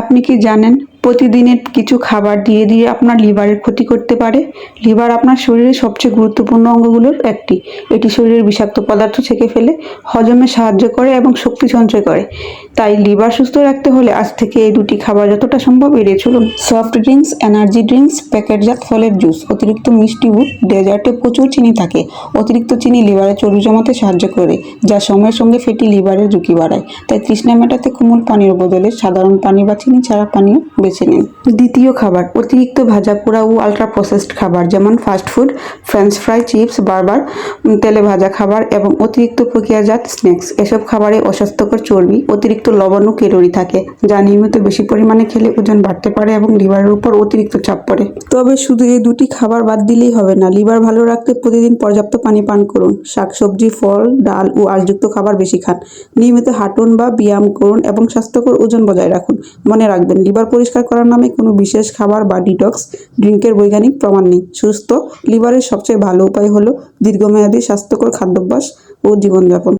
আপনি কি জানেন প্রতিদিনের কিছু খাবার দিয়ে দিয়ে আপনার লিভারের ক্ষতি করতে পারে? লিভার আপনার শরীরের সবচেয়ে গুরুত্বপূর্ণ অঙ্গগুলোর একটি। এটি শরীরের বিষাক্ত পদার্থ ছেঁকে ফেলে, হজমে সাহায্য করে এবং শক্তি সঞ্চয় করে। তাই লিভার সুস্থ রাখতে হলে আজ থেকে এই দুটি খাবার যতটা সম্ভব এড়িয়ে চলুন। সফট ড্রিঙ্কস, এনার্জি ড্রিঙ্কস, প্যাকেটজাত ফলের জুস, অতিরিক্ত মিষ্টি ও ডেজার্টে প্রচুর চিনি থাকে। অতিরিক্ত চিনি লিভারে চর্বি জমাতে সাহায্য করে, যা সময়ের সঙ্গে ফ্যাটি লিভারের ঝুঁকি বাড়ায়। তাই তৃষ্ণা মেটাতে কোমল পানীয়ের বদলে সাধারণ পানি বা চিনি ছাড়া পানীয় বেছে নিন। দ্বিতীয় খাবার, অতিরিক্ত ভাজা পোড়া ও আলট্রা প্রসেসড খাবার, যেমন fast food, French fry, chips, burger, তেলে ভাজা খাবার এবং অতিরিক্ত প্রক্রিয়াজাত স্ন্যাক্স। এসব খাবারে অস্বাস্থ্যকর চর্বি, অতিরিক্ত লবণ ও ক্যালোরি থাকে, যা নিয়মিত বেশি পরিমাণে খেলে ওজন বাড়তে পারে এবং লিভারের উপর অতিরিক্ত চাপ পড়ে। তবে শুধু এই দুটি খাবার বাদ দিলেই হবে না। লিভার ভালো রাখতে প্রতিদিন পর্যাপ্ত পানি পান করুন, শাকসবজি, ফল, ডাল ও আঁশযুক্ত খাবার বেশি খান, নিয়মিত হাঁটুন বা ব্যায়াম করুন এবং স্বাস্থ্যকর ওজন বজায় রাখুন। মনে রাখবেন, লিভার পরিষ্কার করার নামে কোনো বিশেষ খাবার বা ডিটক্স ড্রিঙ্কের বৈজ্ঞানিক প্রমাণ নেই। সুস্থ লিভারের সবচেয়ে ভালো উপায় হলো দীর্ঘমেয়াদী স্বাস্থ্যকর খাদ্যাভ্যাস ও জীবনযাপন।